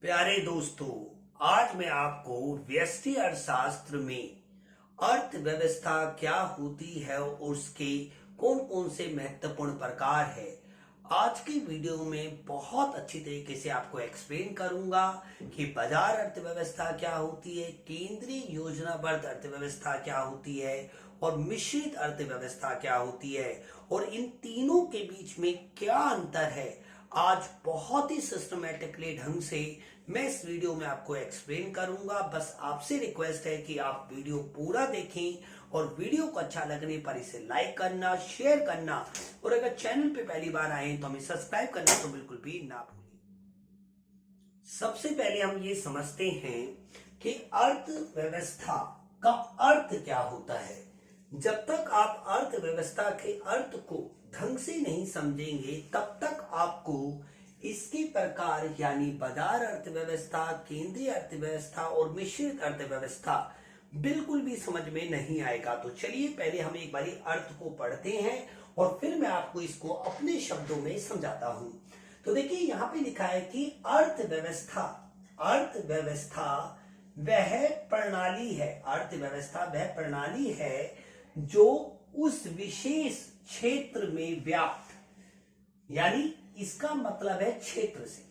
प्यारे दोस्तों, आज मैं आपको व्यष्टि अर्थशास्त्र में अर्थव्यवस्था क्या होती है और उसके कौन कौन से महत्वपूर्ण प्रकार है आज की वीडियो में बहुत अच्छी तरीके से आपको एक्सप्लेन करूंगा कि बाजार अर्थव्यवस्था क्या होती है, केंद्रीय योजनाबद्ध अर्थव्यवस्था क्या होती है और मिश्रित अर्थव्यवस्था क्या होती है और इन तीनों के बीच में क्या अंतर है। आज बहुत ही सिस्टमेटिकली ढंग से मैं इस वीडियो में आपको एक्सप्लेन करूंगा। बस आपसे रिक्वेस्ट है कि आप वीडियो पूरा देखें और वीडियो को अच्छा लगने पर इसे लाइक करना, शेयर करना और अगर चैनल पे पहली बार आए तो हमें सब्सक्राइब करना तो बिल्कुल भी ना भूलें। सबसे पहले हम ये समझते हैं कि अर्थव्यवस्था का अर्थ क्या होता है। जब तक आप अर्थव्यवस्था के अर्थ को ढंग से नहीं समझेंगे तब तक आपको इसके प्रकार यानी बाजार अर्थव्यवस्था, केंद्रीय अर्थव्यवस्था और मिश्रित अर्थव्यवस्था बिल्कुल भी समझ में नहीं आएगा। तो चलिए पहले हम एक बारी अर्थ को पढ़ते हैं और फिर मैं आपको इसको अपने शब्दों में समझाता हूं। तो देखिए यहाँ पे लिखा है कि अर्थव्यवस्था वह प्रणाली है, अर्थव्यवस्था वह प्रणाली है जो उस विशेष क्षेत्र में व्याप्त, यानी इसका मतलब है क्षेत्र से,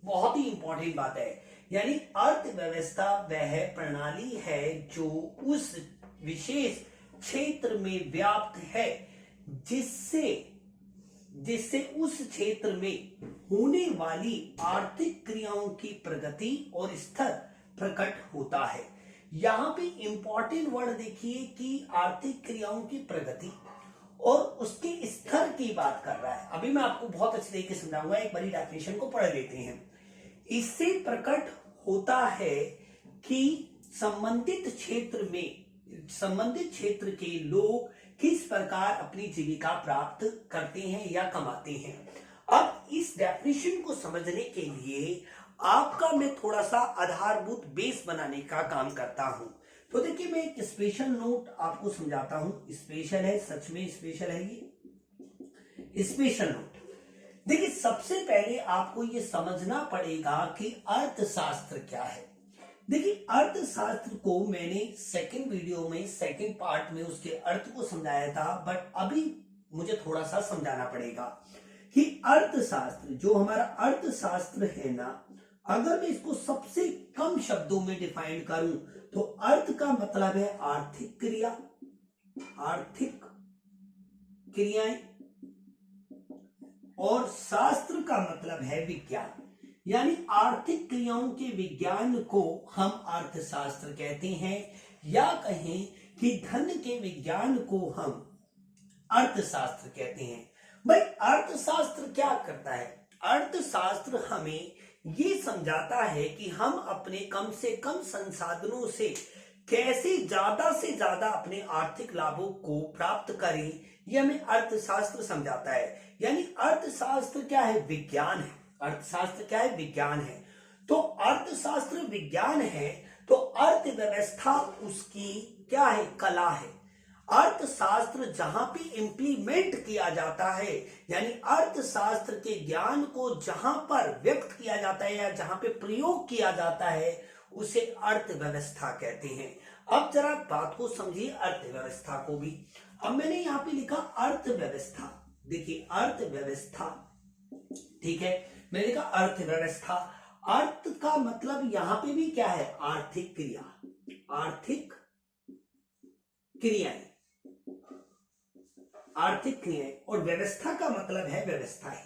बहुत ही इंपॉर्टेंट बात है। यानी अर्थव्यवस्था वह प्रणाली है जो उस विशेष क्षेत्र में व्याप्त है जिससे उस क्षेत्र में होने वाली आर्थिक क्रियाओं की प्रगति और स्तर प्रकट होता है। यहां पे इंपॉर्टेंट वर्ड देखिए कि आर्थिक क्रियाओं की प्रगति और उसके स्तर की बात कर रहा है। अभी मैं आपको बहुत अच्छे तरीके से समझाऊंगा, एक बारी डेफिनेशन को पढ़ लेते हैं। इससे प्रकट होता है कि संबंधित क्षेत्र के लोग किस प्रकार अपनी जीविका प्राप्त करते हैं या कमाते हैं। अब इस डेफिनेशन को समझने के लिए आपका मैं थोड़ा सा आधारभूत बेस बनाने का काम करता हूं। तो देखिए मैं एक स्पेशल नोट आपको समझाता हूं। स्पेशल है, सच में स्पेशल है ये स्पेशल नोट। देखिए सबसे पहले आपको ये समझना पड़ेगा कि अर्थशास्त्र क्या है। देखिए अर्थशास्त्र को मैंने सेकंड वीडियो में सेकंड पार्ट में उसके अर्थ को समझाया था, बट अभी मुझे थोड़ा सा समझाना पड़ेगा कि अर्थशास्त्र, जो हमारा अर्थशास्त्र है ना, अगर मैं इसको सबसे कम शब्दों में डिफाइन करूं तो अर्थ का मतलब है आर्थिक क्रियाएं और शास्त्र का मतलब है विज्ञान। यानी आर्थिक क्रियाओं के विज्ञान को हम अर्थशास्त्र कहते हैं, या कहें कि धन के विज्ञान को हम अर्थशास्त्र कहते हैं। भाई अर्थशास्त्र क्या करता है? अर्थशास्त्र हमें ये समझाता है कि हम अपने कम से कम संसाधनों से कैसे ज्यादा से ज्यादा अपने आर्थिक लाभों को प्राप्त करें, ये हमें अर्थशास्त्र समझाता है। यानी अर्थशास्त्र क्या है? विज्ञान है। अर्थशास्त्र क्या है? विज्ञान है। तो अर्थशास्त्र विज्ञान है तो अर्थव्यवस्था उसकी क्या है? कला है। अर्थशास्त्र जहां पे इंप्लीमेंट किया जाता है, यानी अर्थशास्त्र के ज्ञान को जहां पर व्यक्त किया जाता है या जहां पे प्रयोग किया जाता है उसे अर्थव्यवस्था कहते हैं। अब जरा बात को समझिए, अर्थव्यवस्था को भी। अब मैंने यहां पे लिखा अर्थव्यवस्था। देखिए अर्थव्यवस्था, ठीक है, मैंने लिखा अर्थव्यवस्था। अर्थ का मतलब यहां पे भी क्या है? आर्थिक क्रिया, आर्थिक क्रियाएं, आर्थिक क्रियाएं। और व्यवस्था का मतलब है व्यवस्थाएं,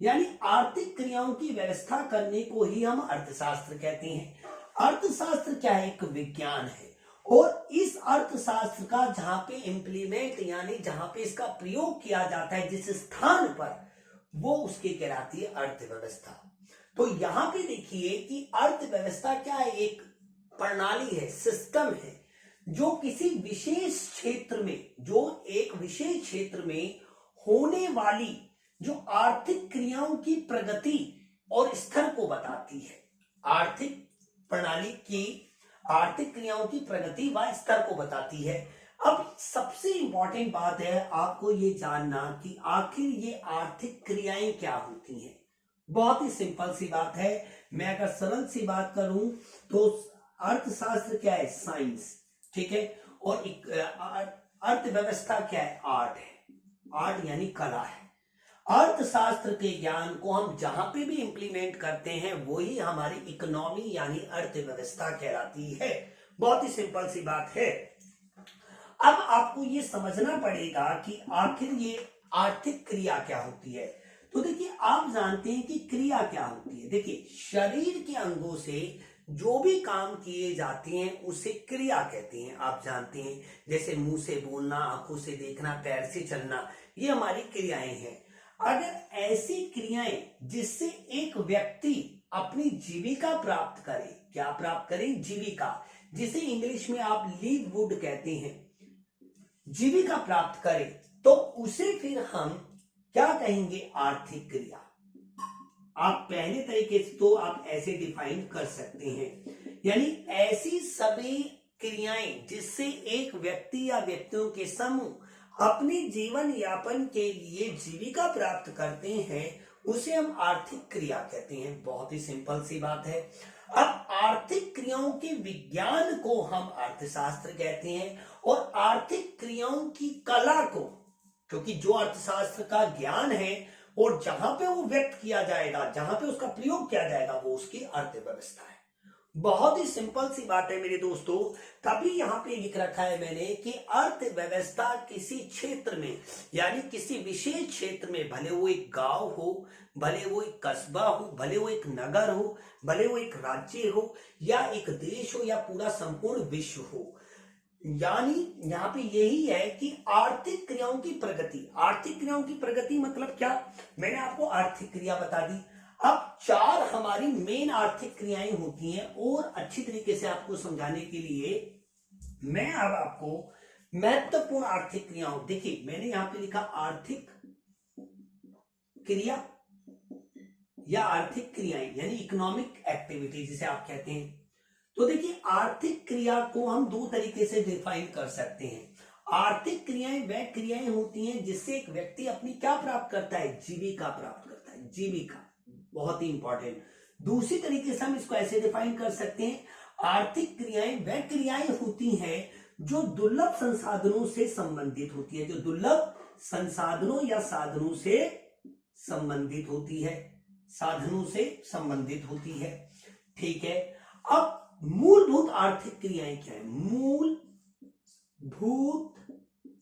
यानी आर्थिक क्रियाओं की व्यवस्था करने को ही हम अर्थशास्त्र कहते हैं। अर्थशास्त्र क्या है? एक विज्ञान है। और इस अर्थशास्त्र का जहां पे इंप्लीमेंट यानी जहां पे इसका प्रयोग किया जाता है जिस स्थान पर, वो उसके कहलाती है अर्थव्यवस्था। तो यहां पे देखिए कि अर्थव्यवस्था क्या है? एक प्रणाली है, सिस्टम है जो किसी विशेष क्षेत्र में, जो एक विशेष क्षेत्र में होने वाली जो आर्थिक क्रियाओं की प्रगति और स्तर को बताती है। आर्थिक प्रणाली की आर्थिक क्रियाओं की प्रगति व स्तर को बताती है। अब सबसे इंपॉर्टेंट बात है आपको ये जानना कि आखिर ये आर्थिक क्रियाएं क्या होती हैं। बहुत ही सिंपल सी बात है। मैं अगर सरल सी बात करूं तो अर्थशास्त्र क्या है? साइंस, ठीक है। और अर्थव्यवस्था क्या है? आर्ट है। आर्ट यानी कला है। अर्थशास्त्र के ज्ञान को हम जहां पे भी इंप्लीमेंट करते हैं वही हमारी इकोनॉमी यानी अर्थव्यवस्था कहलाती है। बहुत ही सिंपल सी बात है। अब आपको ये समझना पड़ेगा कि आखिर ये आर्थिक क्रिया क्या होती है। तो देखिए, आप जानते हैं कि क्रिया क्या होती है। देखिए, शरीर के अंगों से जो भी काम किए जाते हैं उसे क्रिया कहते हैं। आप जानते हैं, जैसे मुंह से बोलना, आंखों से देखना, पैर से चलना, ये हमारी क्रियाएं हैं। अगर ऐसी क्रियाएं जिससे एक व्यक्ति अपनी जीविका प्राप्त करे, क्या प्राप्त करे? जीविका, जिसे इंग्लिश में आप लिववुड कहते हैं, जीविका प्राप्त करे, तो उसे फिर हम क्या कहेंगे? आर्थिक क्रिया। आप पहले तरीके से तो आप ऐसे डिफाइन कर सकते हैं, यानी ऐसी सभी क्रियाएं जिससे एक व्यक्ति या व्यक्तियों के समूह अपने जीवन यापन के लिए जीविका प्राप्त करते हैं, उसे हम आर्थिक क्रिया कहते हैं। बहुत ही सिंपल सी बात है। अब आर्थिक क्रियाओं के विज्ञान को हम अर्थशास्त्र कहते हैं, और आर्थिक क्रियाओं की कला को, क्योंकि जो अर्थशास्त्र का ज्ञान है और जहां पे वो व्यक्त किया जाएगा, जहां पे उसका प्रयोग किया जाएगा, वो उसकी अर्थव्यवस्था है। बहुत ही सिंपल सी बात है मेरे दोस्तों। तभी यहां पे लिख रखा है मैंने कि अर्थव्यवस्था किसी क्षेत्र में, यानी किसी विशेष क्षेत्र में, भले वो एक गांव हो, भले वो एक कस्बा हो, भले वो एक नगर हो, भले वो एक राज्य हो, या एक देश हो, या पूरा संपूर्ण विश्व हो, यानी यहां पे यही है कि आर्थिक क्रियाओं की प्रगति। आर्थिक क्रियाओं की प्रगति मतलब क्या? मैंने आपको आर्थिक क्रिया बता दी। अब चार हमारी मेन आर्थिक क्रियाएं होती हैं, और अच्छी तरीके से आपको समझाने के लिए मैं अब आपको महत्वपूर्ण आर्थिक क्रियाओं, देखिए मैंने यहां पे लिखा आर्थिक क्रिया या आर्थिक क्रियाएं, यानी इकोनॉमिक एक्टिविटी जिसे आप कहते हैं। तो देखिए, आर्थिक क्रिया को हम दो तरीके से डिफाइन कर सकते हैं। आर्थिक क्रियाएं वह क्रियाएं होती हैं जिससे एक व्यक्ति अपनी क्या प्राप्त करता है? जीविका प्राप्त करता है। जीविका बहुत ही इंपॉर्टेंट। दूसरी तरीके से हम इसको ऐसे डिफाइन कर सकते हैं, आर्थिक क्रियाएं वह क्रियाएं होती हैं जो दुर्लभ संसाधनों से संबंधित होती है, जो दुर्लभ संसाधनों या साधनों से संबंधित होती है, साधनों से संबंधित होती है। ठीक है। अब मूलभूत आर्थिक क्रियाएं क्या है? मूलभूत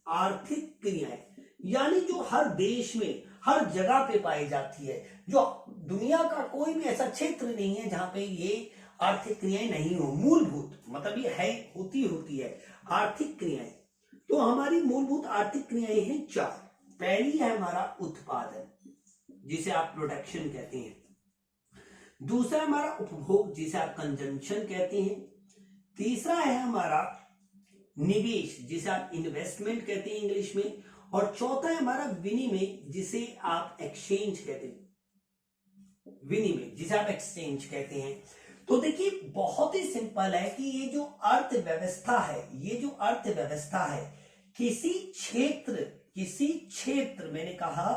आर्थिक क्रियाएं यानी जो हर देश में, हर जगह पे पाई जाती है, जो दुनिया का कोई भी ऐसा क्षेत्र नहीं है जहां पे ये आर्थिक क्रियाएं नहीं हो। मूलभूत मतलब ये है, होती है आर्थिक क्रियाएं। तो हमारी मूलभूत आर्थिक क्रियाएं हैं चार। पहली है हमारा उत्पादन, जिसे आप प्रोडक्शन कहते हैं। दूसरा है हमारा उपभोग, जिसे आप कंजम्पशन कहते हैं। तीसरा है हमारा निवेश, जिसे आप इन्वेस्टमेंट कहते हैं इंग्लिश में। और चौथा है हमारा विनिमय, जिसे आप एक्सचेंज कहते हैं। विनिमय, जिसे आप एक्सचेंज कहते हैं। तो देखिए, बहुत ही सिंपल है कि ये जो अर्थव्यवस्था है, ये जो अर्थव्यवस्था है, किसी क्षेत्र मैंने कहा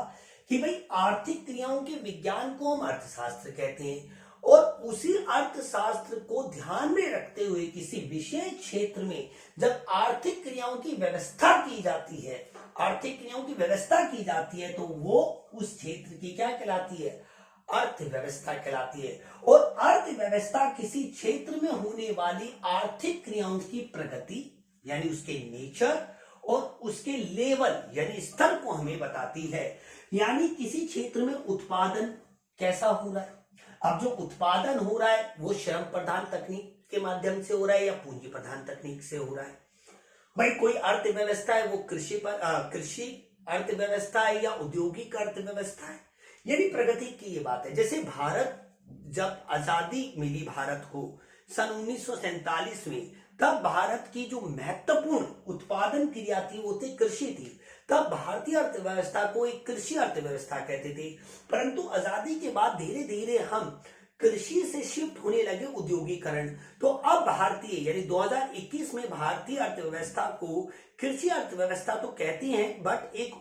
कि भाई आर्थिक क्रियाओं के विज्ञान को हम अर्थशास्त्र कहते हैं, और उसी अर्थशास्त्र को ध्यान में रखते हुए किसी विशेष क्षेत्र में जब आर्थिक क्रियाओं की व्यवस्था की जाती है, आर्थिक क्रियाओं की व्यवस्था की जाती है, तो वो उस क्षेत्र की क्या कहलाती है? अर्थव्यवस्था कहलाती है। और अर्थव्यवस्था किसी क्षेत्र में होने वाली आर्थिक क्रियाओं की प्रगति, यानी उसके नेचर और उसके लेवल यानी स्तर को हमें बताती है। यानी किसी क्षेत्र में उत्पादन कैसा हो रहा है। अब जो उत्पादन हो रहा है वो श्रम प्रधान तकनीक के माध्यम से हो रहा है या पूंजी प्रधान तकनीक से हो रहा है। भाई कोई अर्थव्यवस्था है वो कृषि अर्थव्यवस्था है या औद्योगिक अर्थव्यवस्था है, यानी प्रगति की ये बात है। जैसे भारत, जब आजादी मिली भारत को सन 1947 में, तब भारत की जो महत्वपूर्ण उत्पादन क्रिया थी वो थी कृषि थी। तब भारतीय अर्थव्यवस्था को एक कृषि अर्थव्यवस्था कहते थे। परंतु आजादी के बाद धीरे धीरे हम कृषि से शिफ्ट होने लगे उद्योगीकरण। तो अब भारतीय यानी 2021 में भारतीय अर्थव्यवस्था को कृषि अर्थव्यवस्था तो कहते हैं, बट एक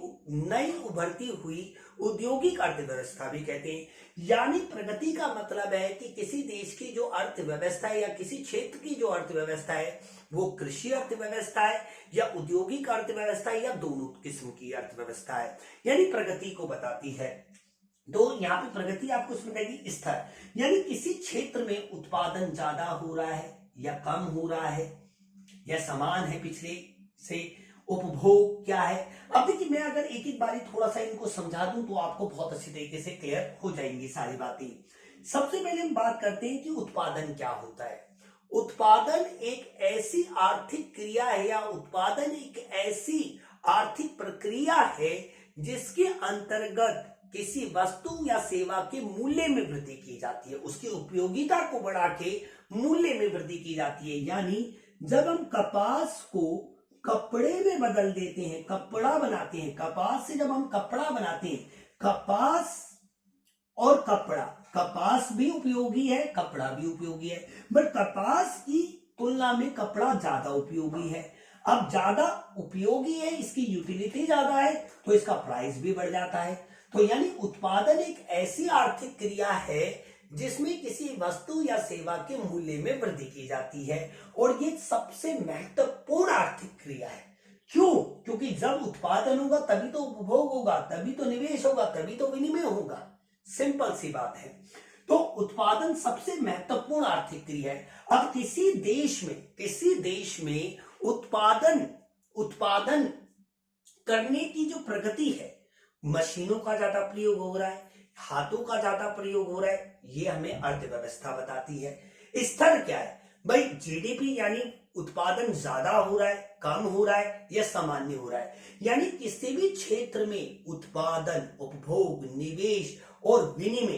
नई उभरती हुई औद्योगिक अर्थव्यवस्था भी कहते हैं। यानी प्रगति का मतलब है कि किसी देश की जो अर्थव्यवस्था है या किसी क्षेत्र की जो अर्थव्यवस्था है वो कृषि अर्थव्यवस्था है या औद्योगिक अर्थव्यवस्था है या दोनों किस्म की अर्थव्यवस्था है, यानी प्रगति को बताती है। तो यहाँ पे प्रगति आपको सुनाएगी स्तर, यानी किसी क्षेत्र में उत्पादन ज्यादा हो रहा है या कम हो रहा है या समान है पिछले से। उपभोग क्या है? अब देखिए, मैं अगर एक एक बारी थोड़ा सा इनको समझा दूं तो आपको बहुत अच्छी तरीके से क्लियर हो जाएंगी सारी बातें। सबसे पहले हम बात करते हैं कि उत्पादन क्या होता है। उत्पादन एक ऐसी आर्थिक क्रिया है या उत्पादन एक ऐसी आर्थिक प्रक्रिया है जिसके अंतर्गत किसी वस्तु या सेवा के मूल्य में वृद्धि की जाती है, उसकी उपयोगिता को बढ़ा के मूल्य में वृद्धि की जाती है। यानी जब हम कपास को कपड़े में बदल देते हैं, कपड़ा बनाते हैं, कपास से जब हम कपड़ा बनाते हैं, कपास और कपड़ा, कपास भी उपयोगी है, कपड़ा भी उपयोगी है, बट कपास की तुलना में कपड़ा ज्यादा उपयोगी है। अब ज्यादा उपयोगी है, इसकी यूटिलिटी ज्यादा है, तो इसका प्राइस भी बढ़ जाता है। तो यानी उत्पादन एक ऐसी आर्थिक क्रिया है जिसमें किसी वस्तु या सेवा के मूल्य में वृद्धि की जाती है, और ये सबसे महत्वपूर्ण आर्थिक क्रिया है। क्यों? क्योंकि जब उत्पादन होगा तभी तो उपभोग होगा, तभी तो निवेश होगा, तभी तो विनिमय होगा। सिंपल सी बात है। तो उत्पादन सबसे महत्वपूर्ण आर्थिक क्रिया है। अब किसी देश में उत्पादन करने की जो प्रगति है, मशीनों का ज्यादा प्रयोग हो रहा है, हाथों का ज्यादा प्रयोग हो रहा है, ये हमें अर्थव्यवस्था बताती है। स्तर क्या है भाई? जीडीपी यानी उत्पादन ज्यादा हो रहा है, कम हो रहा है या सामान्य हो रहा है। यानी किसी भी क्षेत्र में उत्पादन, उपभोग, निवेश और विनिमय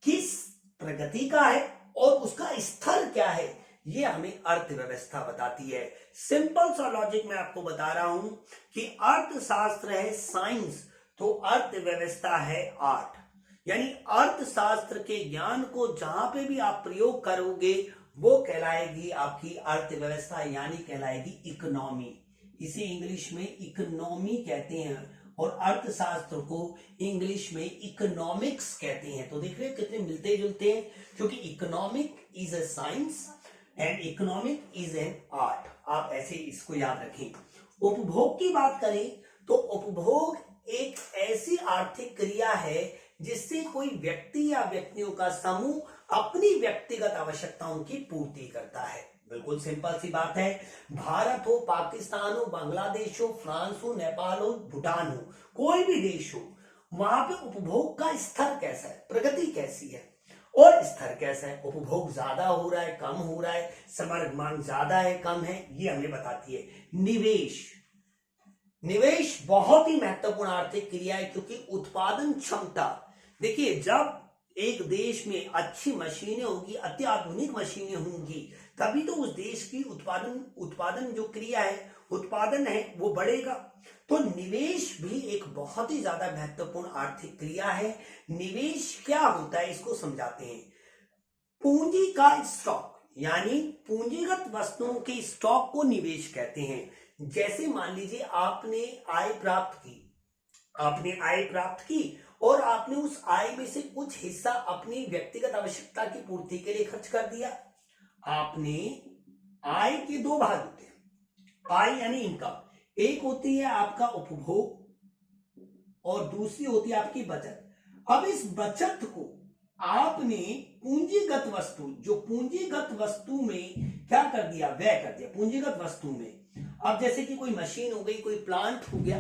किस प्रगति का है और उसका स्तर क्या है, ये हमें अर्थव्यवस्था बताती है। सिंपल सा लॉजिक मैं आपको बता रहा हूं कि अर्थशास्त्र है साइंस, तो अर्थव्यवस्था है आर्ट। यानी अर्थशास्त्र के ज्ञान को जहां पे भी आप प्रयोग करोगे वो कहलाएगी आपकी अर्थव्यवस्था, यानी कहलाएगी इकोनॉमी। इसे इंग्लिश में इकोनॉमी कहते हैं और अर्थशास्त्र को इंग्लिश में इकोनॉमिक्स कहते हैं। तो देख रहे हैं कितने मिलते जुलते हैं, क्योंकि economic is a science and economic is an art. आप ऐसे इसको याद रखें। उपभोग की बात करें तो उपभोग एक ऐसी आर्थिक क्रिया है जिससे कोई व्यक्ति या व्यक्तियों का समूह अपनी व्यक्तिगत आवश्यकताओं की पूर्ति करता है। बिल्कुल सिंपल सी बात है। भारत हो, पाकिस्तान हो, बांग्लादेश हो, फ्रांस हो, नेपाल हो, भूटान हो, कोई भी देश हो, वहां पे उपभोग का स्तर कैसा है, प्रगति कैसी है और स्तर कैसा है, उपभोग ज्यादा हो रहा है, कम हो रहा है, समग्र मांग ज्यादा है, कम है, ये हमें बताती है। निवेश बहुत ही महत्वपूर्ण आर्थिक क्रिया है, क्योंकि उत्पादन क्षमता, देखिए जब एक देश में अच्छी मशीनें होगी, अत्याधुनिक मशीनें होंगी, तभी तो उस देश की उत्पादन जो क्रिया है, उत्पादन है, वो बढ़ेगा। तो निवेश भी एक बहुत ही ज्यादा महत्वपूर्ण आर्थिक क्रिया है। निवेश क्या होता है इसको समझाते हैं। पूंजी का स्टॉक, यानी पूंजीगत वस्तुओं के स्टॉक को निवेश कहते हैं। जैसे मान लीजिए आपने आय प्राप्त की और आपने उस आय में से कुछ हिस्सा अपनी व्यक्तिगत आवश्यकता की पूर्ति के लिए खर्च कर दिया। आपने आय के दो भाग होते हैं, आय यानी इनकम, एक होती है आपका उपभोग और दूसरी होती है आपकी बचत। अब इस बचत को आपने पूंजीगत वस्तु, जो पूंजीगत वस्तु में क्या कर दिया, व्यय कर दिया पूंजीगत वस्तु में। अब जैसे कि कोई मशीन हो गई, कोई प्लांट हो गया,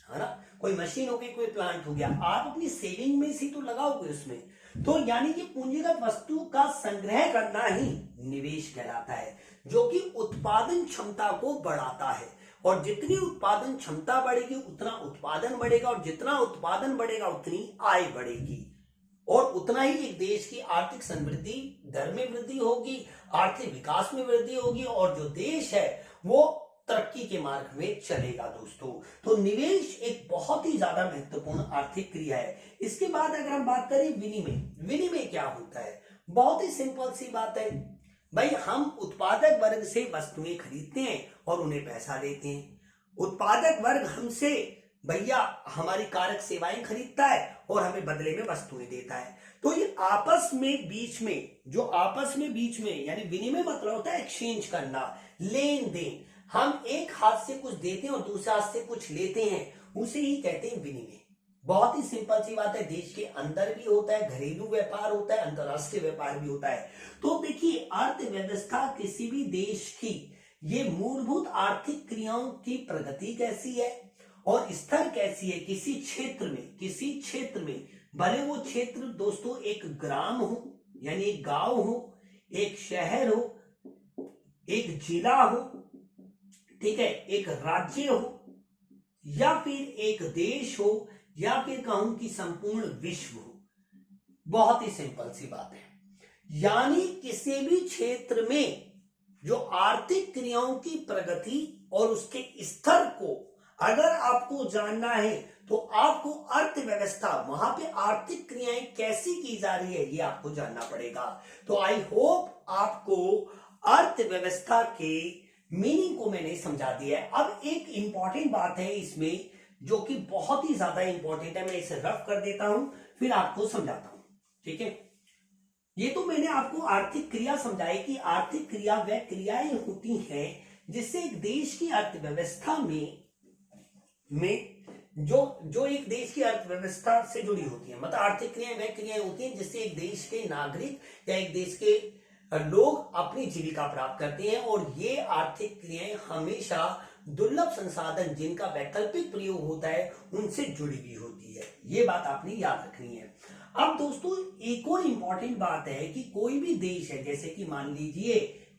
है ना, कोई मशीन हो गई, कोई प्लांट हो गया, आप अपनी सेविंग में से तो लगाओगे उसमें। तो यानी कि पूंजीगत वस्तु का संग्रह करना ही निवेश कहलाता है, जो कि उत्पादन क्षमता को बढ़ाता है। और जितनी उत्पादन क्षमता बढ़ेगी उतना उत्पादन बढ़ेगा, और जितना उत्पादन बढ़ेगा उतनी आय बढ़ेगी, और उतना ही एक देश की आर्थिक समृद्धि दर में वृद्धि होगी, आर्थिक विकास में वृद्धि होगी, और जो देश है वो तरक्की के मार्ग में चलेगा दोस्तों। तो निवेश एक बहुत ही ज्यादा महत्वपूर्ण आर्थिक क्रिया है। इसके बाद अगर हम बात करें विनिमय क्या होता है, बहुत ही सिंपल सी बात है भाई, हम उत्पादक वर्ग से वस्तुएं खरीदते हैं और उन्हें पैसा देते हैं। उत्पादक वर्ग हमसे भैया हमारी कारक सेवाएं खरीदता है और हमें बदले में वस्तुएं देता है। तो ये आपस में बीच में यानी विनिमय मतलब होता है एक्सचेंज करना, लेन देन। हम एक हाथ से कुछ देते हैं और दूसरे हाथ से कुछ लेते हैं, उसे ही कहते हैं विनिमय। बहुत ही सिंपल सी बात है, देश के अंदर भी होता है, घरेलू व्यापार होता है, अंतरराष्ट्रीय व्यापार भी होता है। तो देखिए, अर्थव्यवस्था किसी भी देश की ये मूलभूत आर्थिक क्रियाओं की प्रगति कैसी है और स्तर कैसी है किसी क्षेत्र में, भले वो क्षेत्र दोस्तों एक ग्राम हो यानी एक गांव हो, एक शहर हो, एक जिला हो, ठीक है, एक राज्य हो, या फिर एक देश हो, या फिर कहूं कि संपूर्ण विश्व हो। बहुत ही सिंपल सी बात है, यानी किसी भी क्षेत्र में जो आर्थिक क्रियाओं की प्रगति और उसके स्तर को अगर आपको जानना है तो आपको अर्थव्यवस्था, वहां पे आर्थिक क्रियाएं कैसी की जा रही है, ये आपको जानना पड़ेगा। तो आई होप आपको अर्थव्यवस्था के मीनिंग को मैंने समझा दिया है। अब एक इंपॉर्टेंट बात है इसमें जो कि बहुत ही ज्यादा इंपॉर्टेंट है, मैं इसे रफ कर देता हूं फिर आपको समझाता हूं, ठीक है। ये तो मैंने आपको आर्थिक क्रिया समझाई कि आर्थिक क्रिया वह क्रियाएं होती हैं जिससे एक देश की अर्थव्यवस्था में जो एक देश की अर्थव्यवस्था से जुड़ी होती है। मतलब आर्थिक क्रियाएं वह क्रियाएं होती हैं जिससे एक देश के नागरिक या एक देश के लोग अपनी जीविका प्राप्त करते हैं, और ये आर्थिक क्रियाएं हमेशा दुर्लभ संसाधन जिनका वैकल्पिक प्रयोग होता है उनसे जुड़ी हुई होती है। ये बात आपने याद रखनी है। अब दोस्तों एक और इंपॉर्टेंट बात है कि कोई भी देश है, जैसे कि मान लीजिए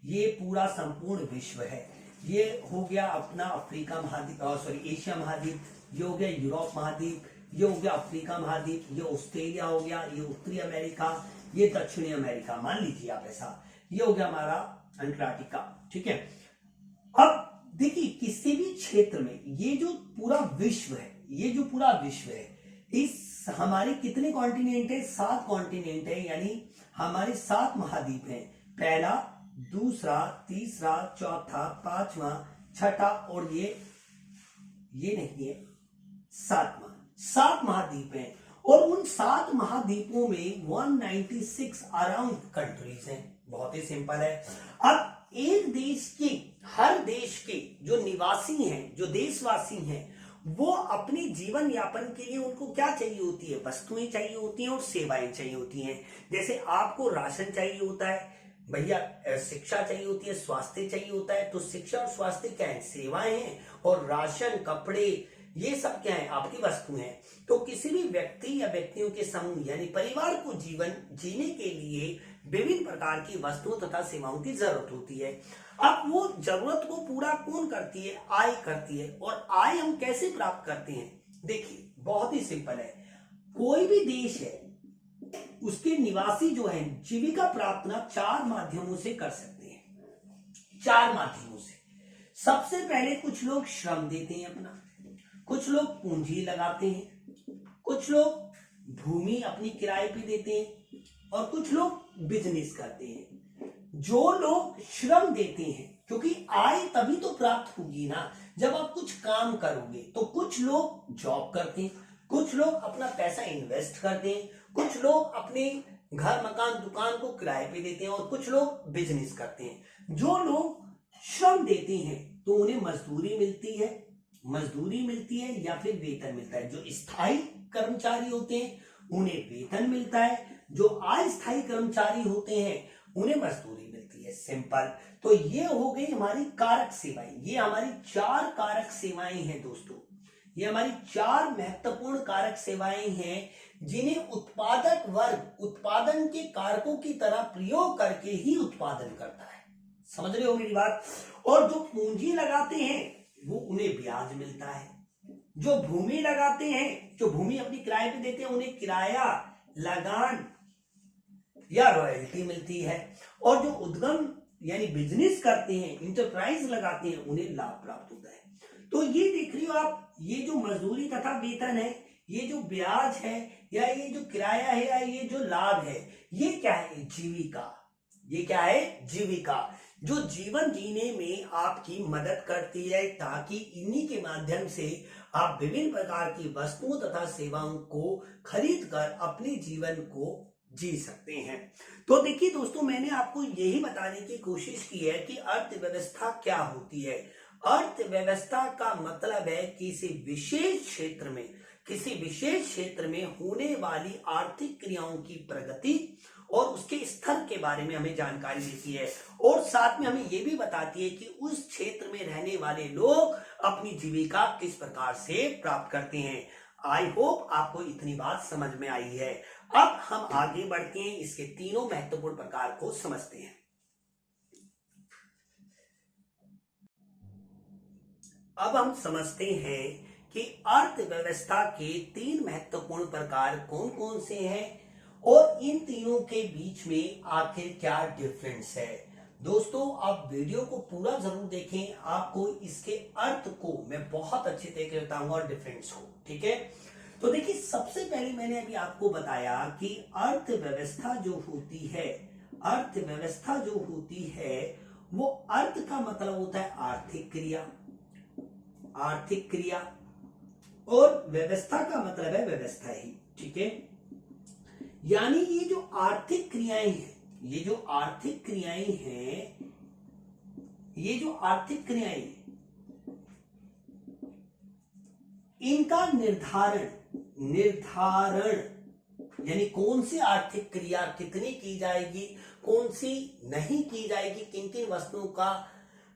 ये पूरा संपूर्ण विश्व है, ये हो गया अपना अफ्रीका महाद्वीप, एशिया महाद्वीप, ये हो गया यूरोप महाद्वीप, ये हो गया अफ्रीका महाद्वीप, ये ऑस्ट्रेलिया हो गया, ये उत्तरी अमेरिका, ये दक्षिणी अमेरिका, मान लीजिए आप ऐसा, ये हो गया हमारा अंटार्कटिका, ठीक है। अब देखिए किसी भी क्षेत्र में ये जो पूरा विश्व है, इस हमारे कितने कॉन्टिनेंट है, 7 कॉन्टिनेंट है, यानी हमारे 7 महाद्वीप हैं, पहला, दूसरा, तीसरा, चौथा, पांचवा, छठा और ये नहीं है, 7 महाद्वीप हैं। और उन 7 महाद्वीपों में 196 अराउंड कंट्रीज हैं। बहुत ही सिंपल है। अब एक देश के, हर देश के जो निवासी हैं, जो देशवासी हैं, वो अपने जीवन यापन के लिए उनको क्या चाहिए होती है, वस्तुएं चाहिए होती हैं और सेवाएं चाहिए होती हैं। जैसे आपको राशन चाहिए होता है भैया, शिक्षा चाहिए होती है, स्वास्थ्य चाहिए होता है। तो शिक्षा और स्वास्थ्य क्या है, सेवाएं हैं, और राशन, कपड़े, ये सब क्या है, आपकी वस्तुएं हैं। तो किसी भी व्यक्ति या व्यक्तियों के समूह यानी परिवार को जीवन जीने के लिए विभिन्न प्रकार की वस्तुओं तथा सेवाओं की जरूरत होती है। अब वो जरूरत को पूरा कौन करती है, आय करती है। और आय हम कैसे प्राप्त करते हैं, देखिए बहुत ही सिंपल है। कोई भी देश है, उसके निवासी जो है जीविका प्राप्त ना 4 माध्यमों से कर सकते हैं, 4 माध्यमों से। सबसे पहले कुछ लोग श्रम देते हैं अपना, कुछ लोग पूंजी लगाते हैं, कुछ लोग भूमि अपनी किराए पे देते हैं, और कुछ लोग बिजनेस करते हैं। जो लोग श्रम देते हैं, क्योंकि आय तभी तो प्राप्त होगी ना जब आप कुछ काम करोगे। तो कुछ लोग जॉब करते हैं, कुछ लोग अपना पैसा इन्वेस्ट करते हैं, कुछ लोग अपने घर, मकान, दुकान को किराए पे देते हैं, और कुछ लोग बिजनेस करते हैं। जो लोग श्रम देते हैं तो उन्हें मजदूरी मिलती है या फिर वेतन मिलता है। जो स्थायी कर्मचारी होते हैं उन्हें वेतन मिलता है, जो अस्थायी कर्मचारी होते हैं उन्हें मजदूरी मिलती है। सिंपल। तो ये हो गई हमारी कारक सेवाएं। ये हमारी 4 कारक सेवाएं हैं दोस्तों, ये हमारी 4 महत्वपूर्ण कारक सेवाएं हैं जिन्हें उत्पादक वर्ग उत्पादन के कारकों की तरह प्रयोग करके ही उत्पादन करता है। समझ रहे हो मेरी बात। और जो पूंजी लगाते हैं वो उन्हें ब्याज मिलता है, जो भूमि लगाते हैं, जो भूमि अपनी किराए पे देते हैं, उन्हें किराया, लगान या रॉयल्टी मिलती है। और जो उद्यम यानी बिजनेस करते हैं, इंटरप्राइज लगाते हैं, उन्हें लाभ प्राप्त होता है। तो ये देख रही हो आप ये जो मजदूरी तथा वेतन है, ये जो ब्याज है, या ये जो किराया है, या ये जो लाभ है, ये क्या है? जीविका। ये क्या है? जीविका, जो जीवन जीने में आपकी मदद करती है, ताकि इन्हीं के माध्यम से आप विभिन्न प्रकार की वस्तुओं तथा सेवाओं को खरीद कर अपने जीवन को जी सकते हैं। तो देखिए दोस्तों, मैंने आपको यही बताने की कोशिश की है कि अर्थव्यवस्था क्या होती है। अर्थव्यवस्था का मतलब है किसी विशेष क्षेत्र में होने वाली आर्थिक क्रियाओं की प्रगति और उसके स्तर के बारे में हमें जानकारी देती है, और साथ में हमें यह भी बताती है कि उस क्षेत्र में रहने वाले लोग अपनी जीविका किस प्रकार से प्राप्त करते हैं। आई होप आपको इतनी बात समझ में आई है। अब हम आगे बढ़ते हैं, इसके तीनों महत्वपूर्ण प्रकार को समझते हैं। अब हम समझते हैं कि अर्थव्यवस्था के 3 महत्वपूर्ण प्रकार कौन कौन से हैं और इन तीनों के बीच में आखिर क्या डिफरेंस है। दोस्तों, आप वीडियो को पूरा जरूर देखें, आपको इसके अर्थ को मैं बहुत अच्छे तरीके से बताऊंगा और डिफरेंस को, ठीक है। तो देखिए, सबसे पहले मैंने अभी आपको बताया कि अर्थव्यवस्था जो होती है वो अर्थ का मतलब होता है आर्थिक क्रिया, और व्यवस्था का मतलब है व्यवस्था ही, ठीक है। यानी ये जो आर्थिक क्रियाएं हैं, इनका निर्धारण यानी कौन सी आर्थिक क्रिया कितनी की जाएगी, कौन सी नहीं की जाएगी, किन किन वस्तुओं का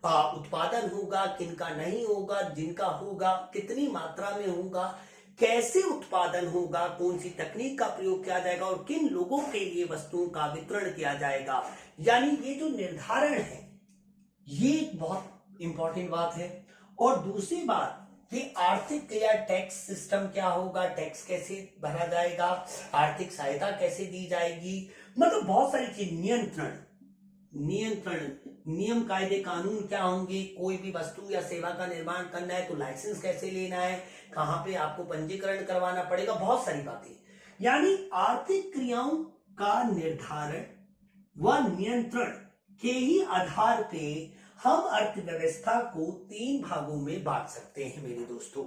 उत्पादन होगा, किनका नहीं होगा, जिनका होगा कितनी मात्रा में होगा, कैसे उत्पादन होगा, कौन सी तकनीक का प्रयोग किया जाएगा और किन लोगों के लिए वस्तुओं का वितरण किया जाएगा। यानी ये जो निर्धारण है, ये एक बहुत इंपॉर्टेंट बात है। और दूसरी बात कि आर्थिक क्रिया टैक्स सिस्टम क्या होगा, टैक्स कैसे भरा जाएगा, आर्थिक सहायता कैसे दी जाएगी, मतलब बहुत सारी चीज, नियंत्रण, नियम कायदे कानून क्या होंगे, कोई भी वस्तु या सेवा का निर्माण करना है तो लाइसेंस कैसे लेना है, कहां पे आपको पंजीकरण करवाना पड़ेगा, बहुत सारी बातें। यानी आर्थिक क्रियाओं का निर्धारण व नियंत्रण के ही आधार पे हम अर्थव्यवस्था को 3 भागों में बांट सकते हैं मेरे दोस्तों।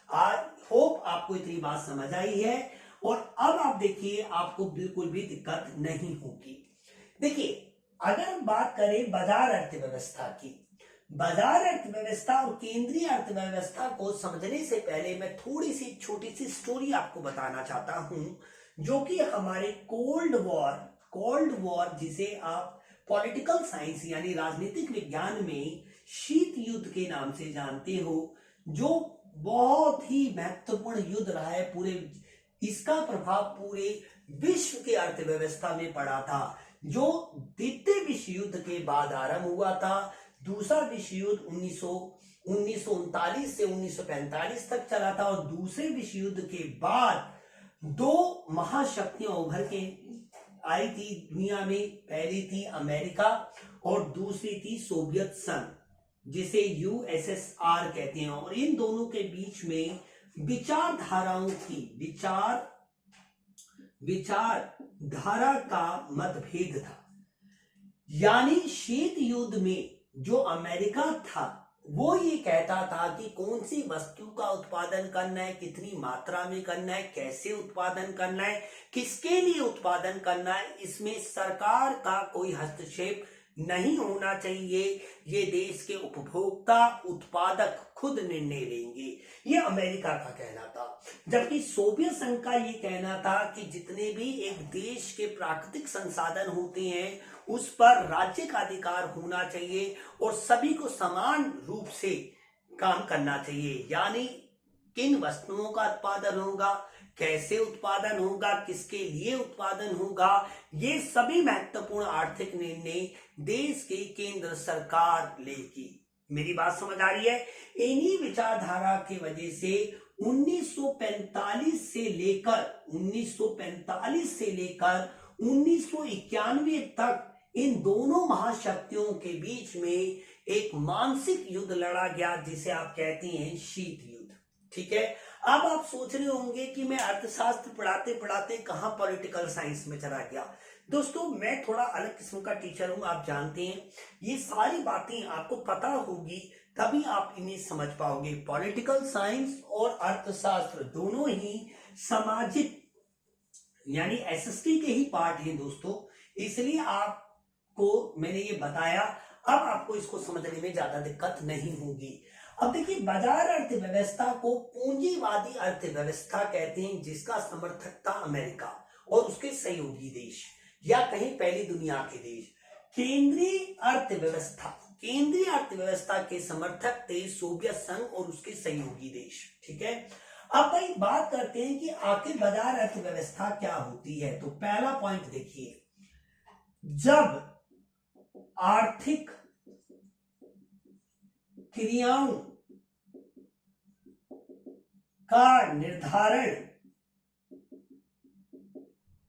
आई होप आपको इतनी बात समझ आई है, और अब आप देखिए, आपको बिल्कुल भी दिक्कत नहीं होगी। देखिए, अगर हम बात करें बाजार अर्थव्यवस्था और केंद्रीय अर्थव्यवस्था को समझने से पहले मैं थोड़ी सी छोटी सी स्टोरी आपको बताना चाहता हूं, जो कि हमारे कोल्ड वॉर जिसे आप पॉलिटिकल साइंस यानी राजनीतिक विज्ञान में शीत युद्ध के नाम से जानते हो, जो बहुत ही महत्वपूर्ण युद्ध रहा है इसका प्रभाव पूरे विश्व की अर्थव्यवस्था में पड़ा था, जो द्वितीय विश्व युद्ध के बाद आरंभ हुआ था। दूसरा विश्व युद्ध 1939 से 1945 तक चला था, और दूसरे विश्व युद्ध के बाद 2 महाशक्तियां उभर के आई थी दुनिया में। पहली थी अमेरिका और दूसरी थी सोवियत संघ, जिसे यूएसएसआर कहते हैं, और इन दोनों के बीच में विचारधारा का मतभेद था। यानी शीत युद्ध में जो अमेरिका था वो ये कहता था कि कौन सी वस्तु का उत्पादन करना है, कितनी मात्रा में करना है, कैसे उत्पादन करना है, किसके लिए उत्पादन करना है, इसमें सरकार का कोई हस्तक्षेप नहीं होना चाहिए, ये देश के उपभोक्ता उत्पादक खुद निर्णय लेंगे। ये अमेरिका का कहना था। जबकि सोवियत संघ का ये कहना था कि जितने भी एक देश के प्राकृतिक संसाधन होते हैं उस पर राज्य का अधिकार होना चाहिए और सभी को समान रूप से काम करना चाहिए। यानी किन वस्तुओं का उत्पादन होगा, कैसे उत्पादन होगा, किसके लिए उत्पादन होगा, ये सभी महत्वपूर्ण आर्थिक निर्णय देश की केंद्र सरकार लेगी। मेरी बात समझ आ रही है? इन्हीं विचारधारा की वजह से 1945 से लेकर 1991 तक इन दोनों महाशक्तियों के बीच में एक मानसिक युद्ध लड़ा गया, जिसे आप कहते हैं शीत युद्ध। ठीक है। अब आप सोच रहे होंगे कि मैं अर्थशास्त्र पढ़ाते पढ़ाते कहां पॉलिटिकल साइंस में चला गया। दोस्तों मैं थोड़ा अलग किस्म का टीचर हूं, आप जानते हैं। ये सारी बातें आपको पता होगी तभी आप इन्हें समझ पाओगे। पॉलिटिकल साइंस और अर्थशास्त्र दोनों ही सामाजिक यानी एसएसटी के ही पार्ट हैं दोस्तों, इसलिए आपको मैंने ये बताया। अब आपको इसको समझने में ज्यादा दिक्कत नहीं होगी। अब देखिए, बाजार अर्थव्यवस्था को पूंजीवादी अर्थव्यवस्था कहते हैं, जिसका समर्थक था अमेरिका और उसके सहयोगी देश, या कहीं पहली दुनिया के देश। केंद्रीय अर्थव्यवस्था के समर्थक थे सोवियत संघ और उसके सहयोगी देश। ठीक है। अब भाई बात करते हैं कि आखिर बाजार अर्थव्यवस्था क्या होती है। तो पहला पॉइंट देखिए, जब आर्थिक क्रियाओं का निर्धारण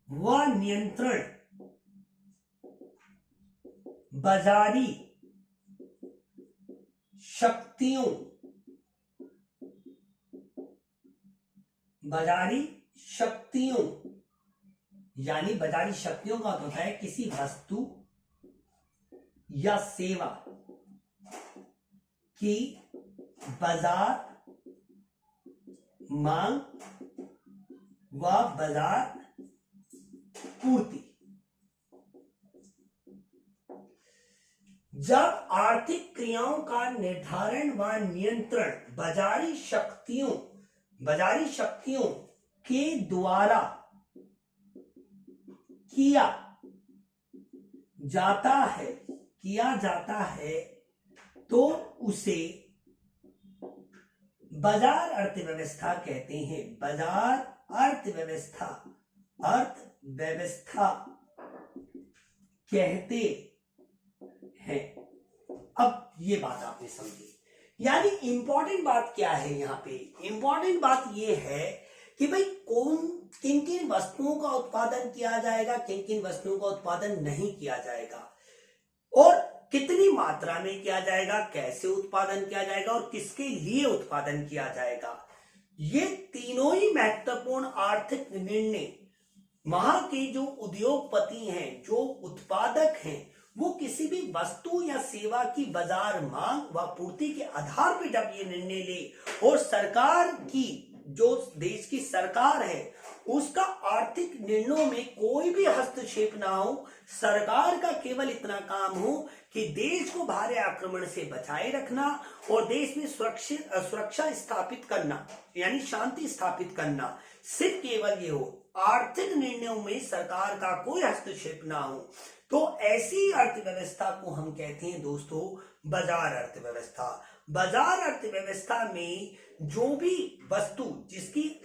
व नियंत्रण बाजारी शक्तियों यानी बाजारी शक्तियों का होता है किसी वस्तु या सेवा की बाजार मांग व बाजार पूर्ति। जब आर्थिक क्रियाओं का निर्धारण व नियंत्रण बाजारी शक्तियों के द्वारा किया जाता है तो उसे बाजार अर्थव्यवस्था कहते हैं। बाजार अर्थव्यवस्था कहते हैं। अब ये बात आपने समझी। यानी इंपॉर्टेंट बात क्या है यहाँ पे? इंपॉर्टेंट बात ये है कि भाई किन किन वस्तुओं का उत्पादन किया जाएगा, किन किन वस्तुओं का उत्पादन नहीं किया जाएगा, और कितनी मात्रा में किया जाएगा, कैसे उत्पादन किया जाएगा और किसके लिए उत्पादन किया जाएगा। ये तीनों ही महत्वपूर्ण आर्थिक निर्णय वहां के जो उद्योगपति हैं, जो उत्पादक हैं, वो किसी भी वस्तु या सेवा की बाजार मांग व पूर्ति के आधार पर जब ये निर्णय ले, और सरकार की जो देश की सरकार है उसका आर्थिक निर्णयों में कोई भी हस्तक्षेप ना हो, सरकार का केवल इतना काम हो कि देश को बाहरी आक्रमण से बचाए रखना और देश में सुरक्षा स्थापित करना, यानी शांति स्थापित करना, सिर्फ केवल ये हो। आर्थिक निर्णयों में सरकार का कोई हस्तक्षेप ना हो, तो ऐसी अर्थव्यवस्था को हम कहते हैं दोस्तों बाजार अर्थव्यवस्था। बाजार अर्थव्यवस्था में जो भी वस्तु जिसकी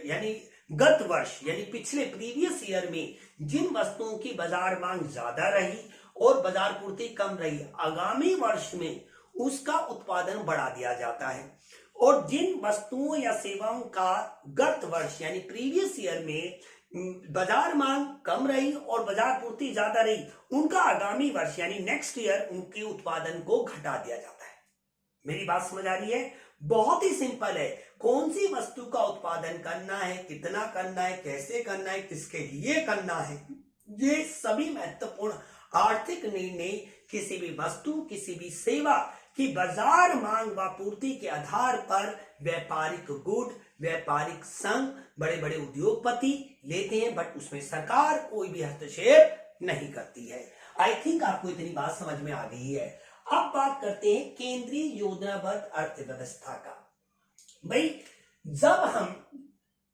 यानी गत वर्ष यानी पिछले प्रीवियस ईयर में जिन वस्तुओं की बाजार मांग ज्यादा रही और बाजार पूर्ति कम रही, आगामी वर्ष में उसका उत्पादन बढ़ा दिया जाता है। और जिन वस्तुओं या सेवाओं का गत वर्ष यानी प्रीवियस ईयर में बाजार मांग कम रही और बाजार पूर्ति ज्यादा रही, उनका आगामी वर्ष यानी नेक्स्ट ईयर उनके उत्पादन को घटा दिया जाता है। मेरी बात समझ आ रही है? बहुत ही सिंपल है। कौन सी वस्तु का उत्पादन करना है, कितना करना है, कैसे करना है, किसके लिए करना है, ये सभी महत्वपूर्ण आर्थिक निर्णय किसी भी वस्तु, किसी भी सेवा की बाजार मांग व पूर्ति के आधार पर व्यापारिक गुट, व्यापारिक संघ, बड़े बड़े उद्योगपति लेते हैं, बट उसमें सरकार कोई भी हस्तक्षेप नहीं करती है। आई थिंक आपको इतनी बात समझ में आ गई है। अब बात करते हैं केंद्रीय योजनाबद्ध अर्थव्यवस्था का। भाई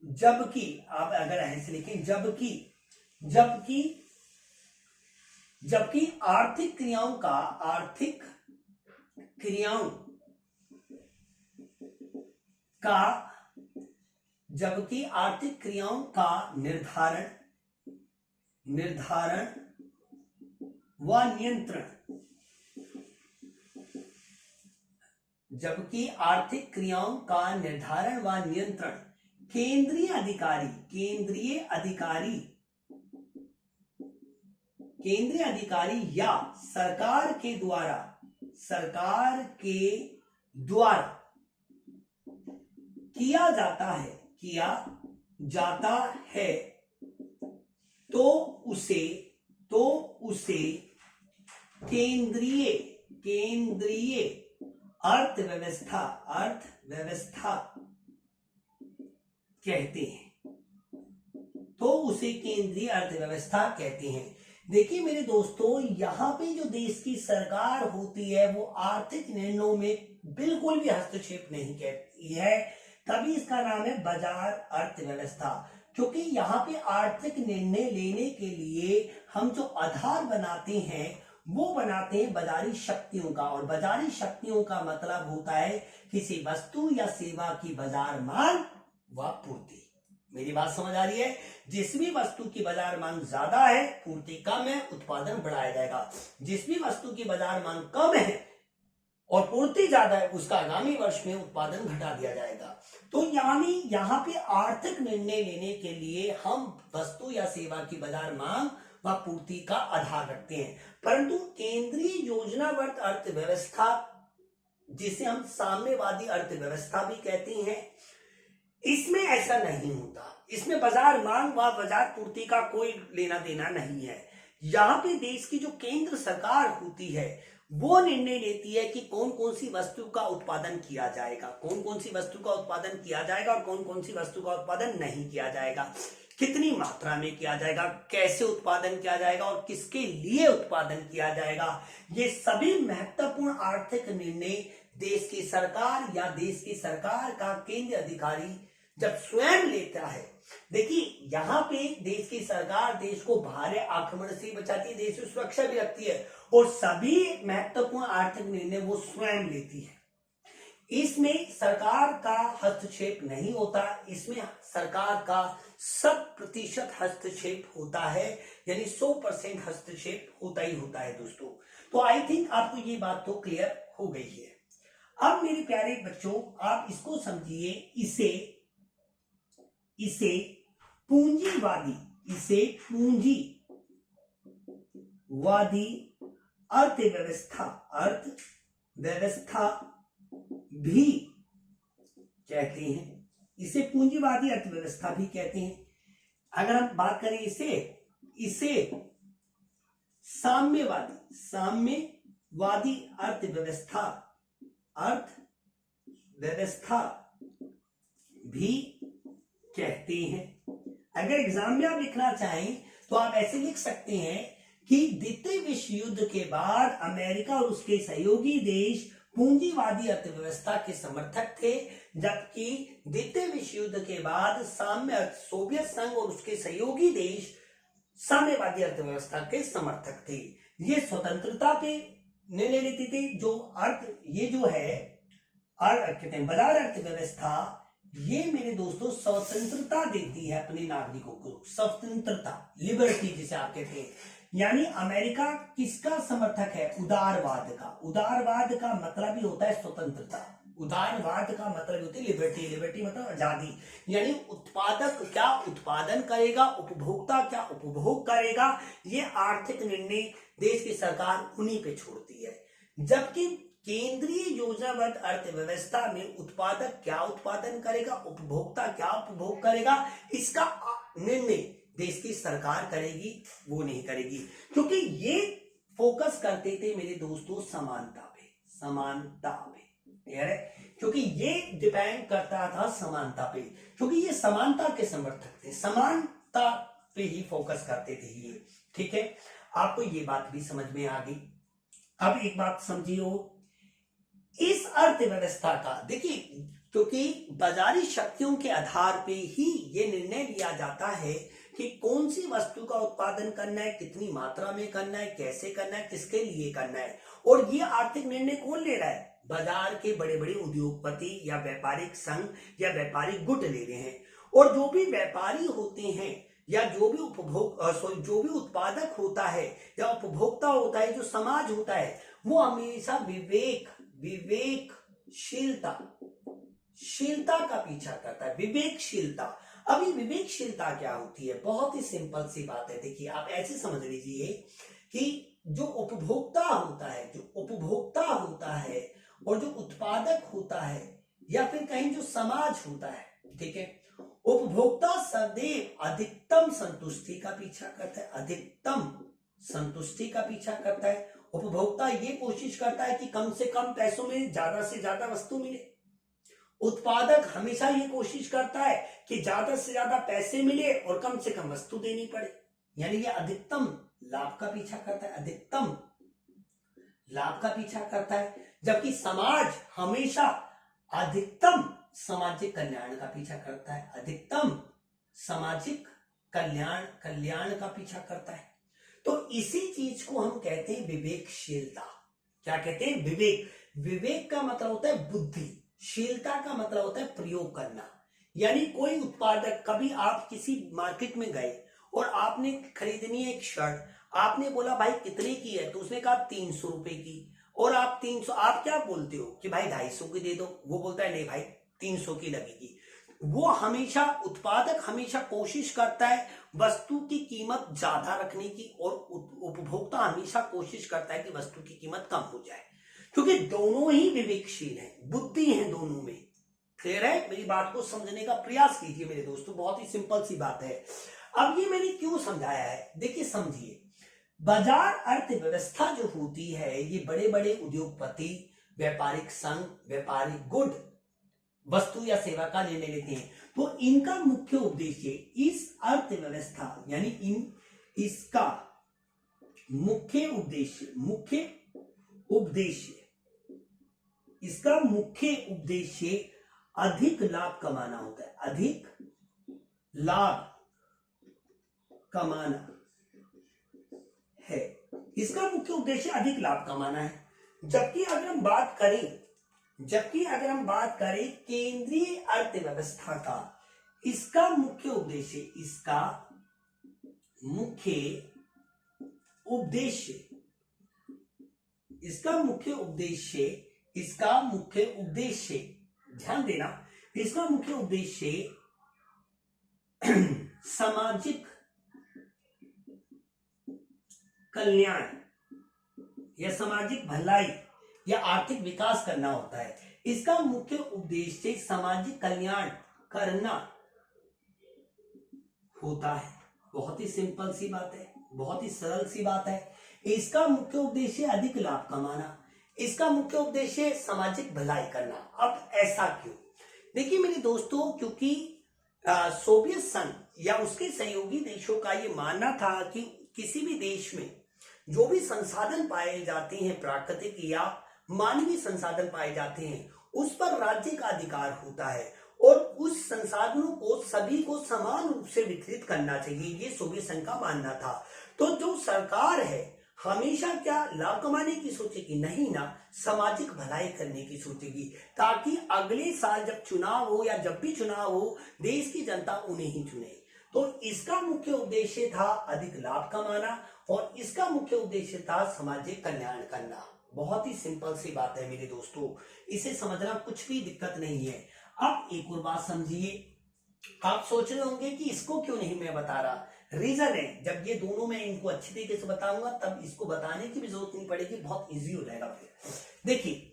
जबकि आप अगर ऐसे लिखें, जबकि आर्थिक क्रियाओं का निर्धारण व नियंत्रण जबकि आर्थिक क्रियाओं का निर्धारण व नियंत्रण केंद्रीय अधिकारी या सरकार के द्वारा किया जाता है, किया जाता है, तो उसे केंद्रीय अर्थव्यवस्था कहते हैं। तो उसे केंद्रीय अर्थव्यवस्था कहते हैं। देखिए मेरे दोस्तों, यहाँ पे जो देश की सरकार होती है वो आर्थिक निर्णयों में बिल्कुल भी हस्तक्षेप नहीं करती है, तभी इसका नाम है बाजार अर्थव्यवस्था। क्योंकि यहाँ पे आर्थिक निर्णय लेने के लिए हम जो आधार बनाते हैं वो बनाते हैं बाजारी शक्तियों का, और बाजारी शक्तियों का मतलब होता है किसी वस्तु या सेवा की बाजार मांग व पूर्ति। मेरी बात समझ आ रही है? जिस भी वस्तु की बाजार मांग ज्यादा है, पूर्ति कम है, उत्पादन बढ़ाया जाएगा। जिस भी वस्तु की बाजार मांग कम है और पूर्ति ज्यादा है, उसका आगामी वर्ष में उत्पादन घटा दिया जाएगा। तो यानी यहाँ पे आर्थिक निर्णय लेने के लिए हम वस्तु या सेवा की बाजार मांग व पूर्ति का आधार रखते हैं। परंतु केंद्रीय योजनाबद्ध अर्थव्यवस्था, जिसे हम साम्यवादी अर्थव्यवस्था भी कहते हैं, इसमें ऐसा नहीं होता। इसमें बाजार मांग व बाजार पूर्ति का कोई लेना देना नहीं है। यहाँ पे देश की जो केंद्र सरकार होती है वो निर्णय लेती है कि कौन कौन सी वस्तु का उत्पादन किया जाएगा, कौन कौन सी वस्तु का उत्पादन किया जाएगा और कौन कौन सी वस्तु का उत्पादन नहीं किया जाएगा, कितनी मात्रा में किया जाएगा, कैसे उत्पादन किया जाएगा और किसके लिए उत्पादन किया जाएगा। ये सभी महत्वपूर्ण आर्थिक निर्णय देश की सरकार या देश की सरकार का केंद्रीय अधिकारी जब स्वयं लेता है। देखिए यहाँ पे देश की सरकार देश को बाहरी आक्रमण से बचाती है, देश की सुरक्षा भी रखती है, और सभी महत्वपूर्ण आर्थिक निर्णय वो स्वयं लेती है। इसमें सरकार का हस्तक्षेप नहीं होता, इसमें सरकार का 100% हस्तक्षेप होता है, यानी 100% हस्तक्षेप होता ही होता है दोस्तों। तो आई थिंक आपको ये बात तो क्लियर हो गई है। अब मेरे प्यारे बच्चों, आप इसको समझिए, इसे पूंजीवादी अर्थव्यवस्था भी कहते हैं। इसे पूंजीवादी अर्थव्यवस्था भी कहते हैं। अगर हम बात करें इसे साम्यवादी अर्थव्यवस्था भी कहते हैं। अगर एग्जाम में आप लिखना चाहें तो आप ऐसे लिख सकते हैं कि द्वितीय विश्व युद्ध के बाद अमेरिका और उसके सहयोगी देश पूंजीवादी अर्थव्यवस्था के समर्थक थे, जबकि द्वितीय विश्व युद्ध के बाद सोवियत संघ और उसके सहयोगी देश साम्यवादी अर्थव्यवस्था के समर्थक थे। ये स्वतंत्रता पे निर्णय लेते थे। बाजार अर्थव्यवस्था ये मेरे दोस्तों स्वतंत्रता देती है अपने नागरिकों को, स्वतंत्रता, लिबर्टी जिसे आप कहते हैं। यानी अमेरिका किसका समर्थक है? उदारवाद का। उदारवाद का मतलब ही होता है स्वतंत्रता, उदारवाद का मतलब होती है लिबर्टी। लिबर्टी मतलब आजादी। यानी उत्पादक क्या उत्पादन करेगा, उपभोक्ता क्या उपभोग करेगा, ये आर्थिक निर्णय देश की सरकार उन्हीं पे छोड़ती है। जबकि केंद्रीय योजनाबद्ध अर्थव्यवस्था में उत्पादक क्या उत्पादन करेगा, उपभोक्ता क्या उपभोग करेगा, इसका निर्णय देश की सरकार करेगी, वो नहीं करेगी। क्योंकि ये फोकस करते थे मेरे दोस्तों समानता पे। क्लियर है? क्योंकि ये डिपेंड करता था समानता पे, क्योंकि ये समानता के समर्थक थे, समानता पे ही फोकस करते थे ये। ठीक है, आपको ये बात भी समझ में आ गई। अब एक बात समझिए, इस अर्थव्यवस्था का, देखिए क्योंकि बाजारी शक्तियों के आधार पे ही ये निर्णय लिया जाता है कि कौन सी वस्तु का उत्पादन करना है, कितनी मात्रा में करना है, कैसे करना है, किसके लिए करना है। और ये आर्थिक निर्णय कौन ले रहा है? बाजार के बड़े बड़े उद्योगपति या व्यापारिक संघ या व्यापारिक गुट ले रहे हैं। और जो भी व्यापारी होते हैं या जो भी उत्पादक होता है या उपभोक्ता होता है, जो समाज होता है, वो हमेशा विवेकशीलता का पीछा करता है। विवेकशीलता। अभी विवेकशीलता क्या होती है? बहुत ही सिंपल सी बात है। देखिए आप ऐसे समझ लीजिए कि जो उपभोक्ता होता है और जो उत्पादक होता है, या फिर कहीं जो समाज होता है, ठीक है, उपभोक्ता सदैव अधिकतम संतुष्टि का पीछा करता है, अधिकतम संतुष्टि का पीछा करता है। उपभोक्ता ये कोशिश करता है कि कम से कम पैसों में ज्यादा से ज्यादा वस्तु मिले। उत्पादक हमेशा ये कोशिश करता है कि ज्यादा से ज्यादा पैसे मिले और कम से कम वस्तु देनी पड़े, यानी ये अधिकतम लाभ का पीछा करता है, अधिकतम लाभ का पीछा करता है। जबकि समाज हमेशा अधिकतम सामाजिक कल्याण का पीछा करता है, अधिकतम सामाजिक कल्याण का पीछा करता है। तो इसी चीज को हम कहते हैं विवेकशीलता। क्या कहते हैं? विवेक। विवेक का मतलब होता है बुद्धि, शीलता का मतलब होता है प्रयोग करना। यानी कोई उत्पादक, कभी आप किसी मार्केट में गए और आपने खरीदनी है एक शर्ट, आपने बोला भाई कितने की है, तो उसने कहा 300 रुपए की, और आप 300, आप क्या बोलते हो कि भाई 250 की दे दो, वो बोलता है नहीं भाई 300 की लगेगी। वो हमेशा, उत्पादक हमेशा कोशिश करता है वस्तु की कीमत ज्यादा रखने की, और उपभोक्ता हमेशा कोशिश करता है कि वस्तु की कीमत कम हो जाए, क्योंकि दोनों ही विवेकशील हैं, बुद्धि है दोनों में। क्लियर है? मेरी बात को समझने का प्रयास कीजिए मेरे दोस्तों, बहुत ही सिंपल सी बात है। अब ये मैंने क्यों समझाया है, देखिए समझिए। बाजार अर्थव्यवस्था जो होती है, ये बड़े बड़े उद्योगपति, व्यापारिक संघ, व्यापारिक गुट वस्तु या सेवा का निर्णय लेते हैं। तो इनका मुख्य उद्देश्य इस अर्थव्यवस्था, यानी इसका मुख्य उद्देश्य अधिक लाभ कमाना होता है, अधिक लाभ कमाना है। इसका मुख्य उद्देश्य अधिक लाभ कमाना है। जबकि अगर हम बात करें केंद्रीय अर्थव्यवस्था का, इसका मुख्य उद्देश्य ध्यान देना, इसका मुख्य उद्देश्य सामाजिक कल्याण या सामाजिक भलाई या आर्थिक विकास करना होता है। इसका मुख्य उद्देश्य सामाजिक कल्याण करना होता है। बहुत ही सिंपल सी बात है, बहुत ही सरल सी बात है। इसका मुख्य उद्देश्य अधिक लाभ कमाना, इसका मुख्य उद्देश्य सामाजिक भलाई करना। अब ऐसा क्यों? देखिए मेरे दोस्तों, क्योंकि सोवियत संघ या उसके सहयोगी देशों का ये मानना था कि किसी भी देश में जो भी संसाधन पाए जाते हैं, प्राकृतिक या मानवीय संसाधन पाए जाते हैं, उस पर राज्य का अधिकार होता है, और उस संसाधनों को सभी को समान रूप से वितरित करना चाहिए, ये सोवियत संघ का मानना था। तो जो सरकार है हमेशा क्या लाभ कमाने की सोचेगी? नहीं ना, सामाजिक भलाई करने की सोचेगी, ताकि अगले साल जब चुनाव हो या जब भी चुनाव हो, देश की जनता उन्हें ही चुने। तो इसका मुख्य उद्देश्य था अधिक लाभ कमाना, और इसका मुख्य उद्देश्य था सामाजिक कल्याण करना। बहुत ही सिंपल सी बात है मेरे दोस्तों, इसे समझना कुछ भी दिक्कत नहीं है। अब एक और बात समझिए, आप सोच रहे होंगे कि इसको क्यों नहीं मैं बता रहा। रीजन है, जब ये दोनों मैं इनको अच्छी तरीके से बताऊंगा तब इसको बताने की भी जरूरत नहीं पड़ेगी, बहुत इजी हो जाएगा फिर। देखिए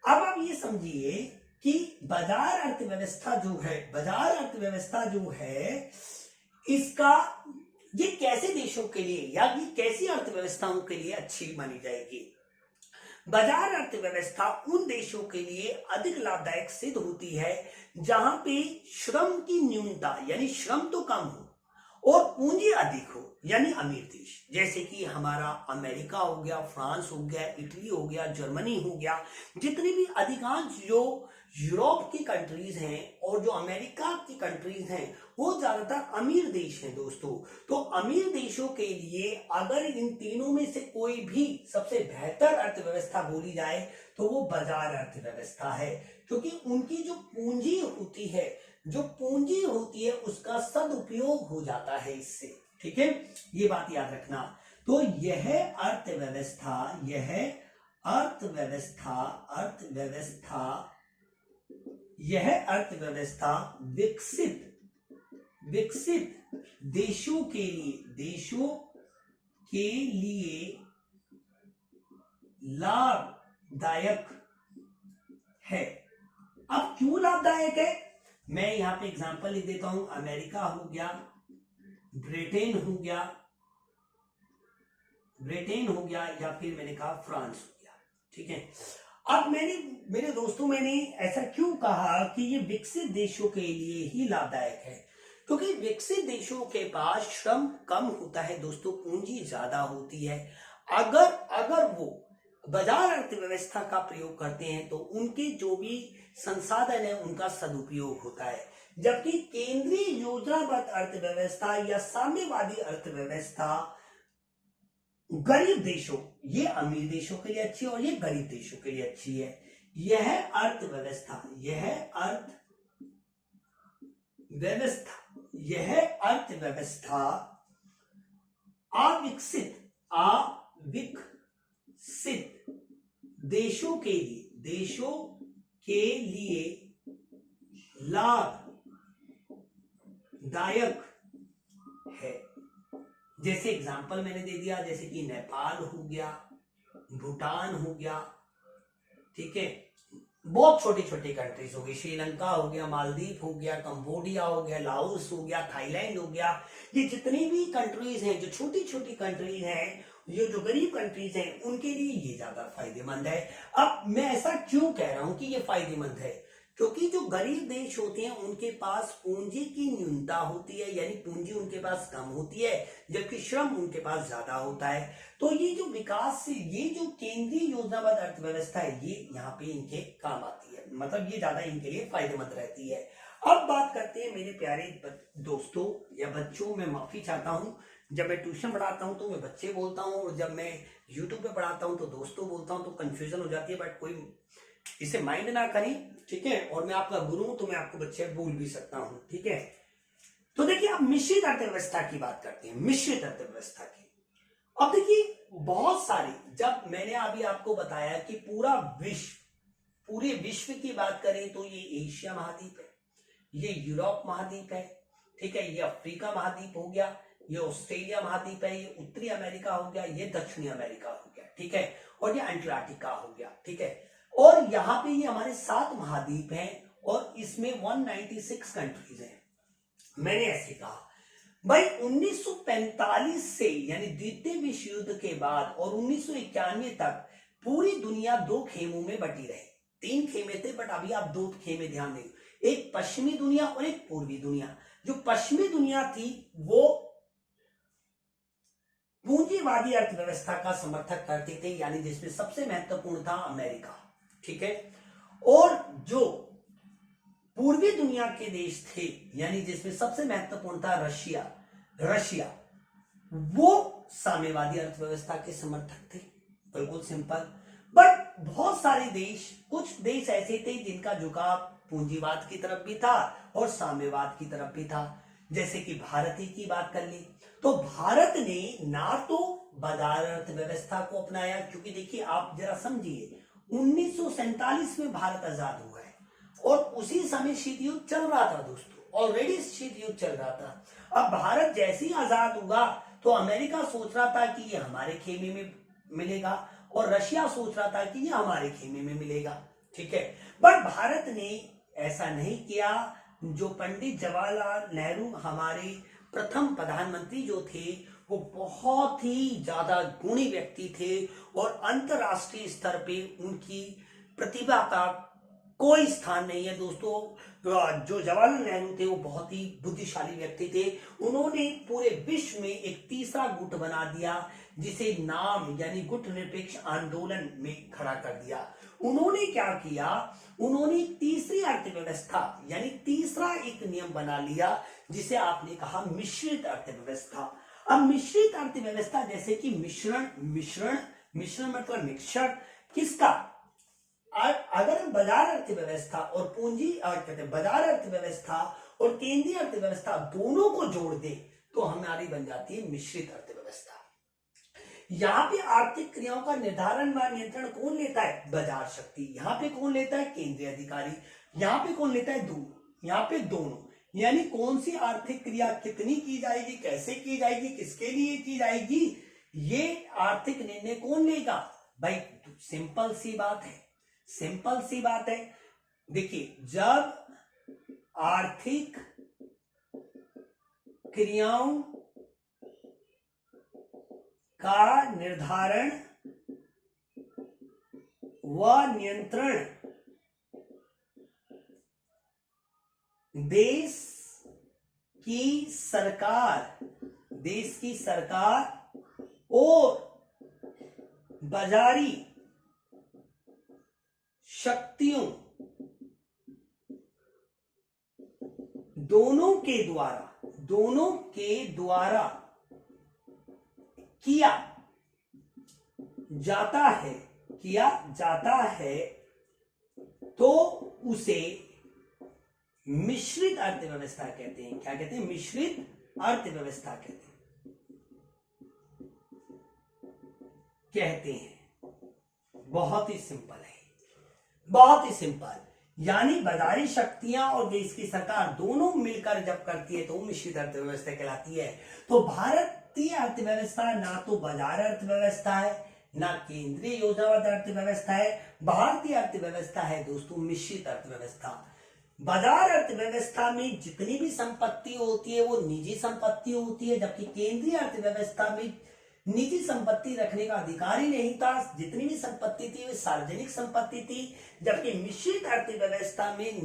अब आप ये समझिए कि बाजार अर्थव्यवस्था जो है इसका, ये कैसे देशों के लिए या ये कैसी अर्थव्यवस्थाओं के लिए अच्छी मानी जाएगी? बाजार अर्थव्यवस्था उन देशों के लिए अधिक लाभदायक सिद्ध होती है जहां पे श्रम की न्यूनता, यानी श्रम तो कम हो और पूंजी अधिक हो, यानी अमीर देश, जैसे कि हमारा अमेरिका हो गया, फ्रांस हो गया, इटली हो गया, जर्मनी हो गया। जितनी भी अधिकांश जो यूरोप की कंट्रीज हैं और जो अमेरिका की कंट्रीज हैं, वो ज्यादातर अमीर देश हैं दोस्तों। तो अमीर देशों के लिए अगर इन तीनों में से कोई भी सबसे बेहतर अर्थव्यवस्था बोली जाए तो वो बाजार अर्थव्यवस्था है, क्योंकि उनकी जो पूंजी होती है उसका सदुपयोग हो जाता है इससे। ठीक है, ये बात याद रखना। तो यह अर्थव्यवस्था विकसित देशों के लिए लाभदायक है। अब क्यों लाभदायक है, मैं यहां पे एग्जांपल लिख देता हूं। अमेरिका हो गया, ब्रिटेन हो गया, या फिर मैंने कहा फ्रांस हो गया, ठीक है। अब मेरे दोस्तों मैंने ऐसा क्यों कहा कि ये विकसित देशों के लिए ही लाभदायक है, क्योंकि विकसित देशों के पास श्रम कम होता है दोस्तों, पूंजी ज्यादा होती है। अगर वो बाजार अर्थव्यवस्था का प्रयोग करते हैं तो उनके जो भी संसाधन है उनका सदुपयोग होता है, जबकि केंद्रीय योजनाबद्ध अर्थव्यवस्था या साम्यवादी अर्थव्यवस्था गरीब देशों, ये अमीर देशों के लिए अच्छी है और ये गरीब देशों के लिए अच्छी है। यह अर्थव्यवस्था अविकसित देशों के लिए लाभदायक है। जैसे एग्जांपल मैंने दे दिया, जैसे कि नेपाल हो गया, भूटान हो गया, ठीक है, बहुत छोटी छोटी कंट्रीज हो गई, श्रीलंका हो गया, मालदीव हो गया, कंबोडिया हो गया, लाओस हो गया, थाईलैंड हो गया। ये जितनी भी कंट्रीज हैं, जो छोटी छोटी कंट्रीज हैं, ये जो गरीब कंट्रीज हैं, उनके लिए ये ज्यादा फायदेमंद है। अब मैं ऐसा क्यों कह रहा हूं कि ये फायदेमंद है, क्योंकि जो गरीब देश होते हैं उनके पास पूंजी की न्यूनता होती है, यानी पूंजी उनके पास कम होती है, जबकि श्रम उनके पास ज्यादा होता है। तो ये जो विकास से ये जो केंद्रीय योजनाबद्ध अर्थव्यवस्था है, ये यहाँ पे इनके काम आती है, मतलब ये ज्यादा इनके लिए फायदेमंद रहती है। अब बात करते हैं मेरे प्यारे दोस्तों या बच्चों, मैं माफी चाहता हूं, जब मैं ट्यूशन पढ़ाता हूं तो मैं बच्चे बोलता हूं, और जब मैं यूट्यूब पे पढ़ाता हूं तो दोस्तों बोलता हूं, तो कंफ्यूजन हो जाती है, बट कोई इसे माइंड ना करें, ठीक है। और मैं आपका गुरु हूं तो मैं आपको बच्चे बोल भी सकता हूं, ठीक है। तो देखिए अब मिश्रित अर्थव्यवस्था की बात करते हैं, मिश्रित अर्थव्यवस्था की। अब देखिए बहुत सारी, जब मैंने अभी आपको बताया कि पूरे विश्व की बात करें तो ये एशिया महाद्वीप है, ये यूरोप महाद्वीप है, ठीक है, ये अफ्रीका महाद्वीप हो गया, ये ऑस्ट्रेलिया महाद्वीप है, ये उत्तरी अमेरिका हो गया, ये दक्षिणी अमेरिका हो गया, ठीक है, और ये अंटार्कटिका हो गया, ठीक है। और यहाँ पे ये हमारे 7 महाद्वीप हैं और इसमें 196 कंट्रीज हैं। मैंने ऐसे कहा भाई 1945 से यानी द्वितीय विश्व युद्ध के बाद और 1991 तक पूरी दुनिया 2 खेमों में बटी रही। 3 खेमे थे बट अभी आप 2 खेमे ध्यान दें, एक पश्चिमी दुनिया और एक पूर्वी दुनिया। जो पश्चिमी दुनिया थी वो पूंजीवादी अर्थव्यवस्था का समर्थक करते थे, यानी जिसमें सबसे महत्वपूर्ण था अमेरिका, ठीक है। और जो पूर्वी दुनिया के देश थे, यानी जिसमें सबसे महत्वपूर्ण था रशिया, वो साम्यवादी अर्थव्यवस्था के समर्थक थे, बिल्कुल सिंपल। बट बहुत सारे देश, कुछ देश ऐसे थे जिनका झुकाव पूंजीवाद की तरफ भी था और साम्यवाद की तरफ भी था। जैसे कि भारत ही की बात कर ली तो भारत ने ना तो बाजार अर्थव्यवस्था को अपनाया, क्योंकि देखिए आप जरा समझिए 1947 में भारत आजाद हुआ है और उसी समय शीत युद्ध चल रहा था दोस्तों, ऑलरेडी शीत युद्ध चल रहा था। अब भारत जैसे ही आजाद हुआ तो अमेरिका सोच रहा था कि ये हमारे खेमे में मिलेगा और रशिया सोच रहा था कि ये हमारे खेमे में मिलेगा, ठीक है। बट भारत ने ऐसा नहीं किया। जो पंडित जवाहरलाल नेहरू हमारे प्रथम प्रधानमंत्री जो थे, वो बहुत ही ज्यादा गुणी व्यक्ति थे और अंतरराष्ट्रीय स्तर पे उनकी प्रतिभा का कोई स्थान नहीं है दोस्तों। जो जवाहरलाल नेहरू थे वो बहुत ही बुद्धिशाली व्यक्ति थे। उन्होंने पूरे विश्व में एक तीसरा गुट बना दिया, जिसे नाम यानी गुट निरपेक्ष आंदोलन में खड़ा कर दिया। उन्होंने क्या किया, उन्होंने तीसरी अर्थव्यवस्था यानी तीसरा एक नियम बना लिया, जिसे आपने कहा मिश्रित अर्थव्यवस्था। अब मिश्रित अर्थव्यवस्था जैसे कि मिश्रण मतलब मिक्सचर किसका, अगर बाजार अर्थव्यवस्था और बाजार अर्थव्यवस्था और केंद्रीय अर्थव्यवस्था दोनों को जोड़ दे तो हमारी बन जाती है मिश्रित अर्थव्यवस्था। यहाँ पे आर्थिक क्रियाओं का निर्धारण व नियंत्रण कौन लेता है, बाजार शक्ति। यहाँ पे कौन लेता है, केंद्रीय अधिकारी। यहाँ पे कौन लेता है, दोनों। यहाँ पे दोनों, यानी कौन सी आर्थिक क्रिया कितनी की जाएगी, कैसे की जाएगी, किसके लिए की जाएगी, ये आर्थिक निर्णय कौन लेगा भाई। सिंपल सी बात है देखिए, जब आर्थिक क्रियाओं का निर्धारण व नियंत्रण देश की सरकार और बाजारी शक्तियों दोनों के द्वारा किया जाता है तो उसे मिश्रित अर्थव्यवस्था कहते हैं। क्या कहते हैं? मिश्रित अर्थव्यवस्था कहते हैं। बहुत ही सिंपल है, बहुत ही सिंपल। यानी बाजारी शक्तियां और देश की सरकार दोनों मिलकर जब करती है तो वो मिश्रित अर्थव्यवस्था कहलाती है। तो भारतीय अर्थव्यवस्था ना तो बाजार अर्थव्यवस्था है, ना केंद्रीय योजनाबद्ध अर्थव्यवस्था है। भारतीय अर्थव्यवस्था है दोस्तों मिश्रित अर्थव्यवस्था। बाजार अर्थव्यवस्था में जितनी भी संपत्ति होती है वो निजी संपत्ति होती है, जबकि केंद्रीय अर्थव्यवस्था में निजी संपत्ति रखने का अधिकार ही नहीं था। जितनी भी संपत्ति थी वे सार्वजनिक संपत्ति थी, जबकि मिश्रित अर्थव्यवस्था में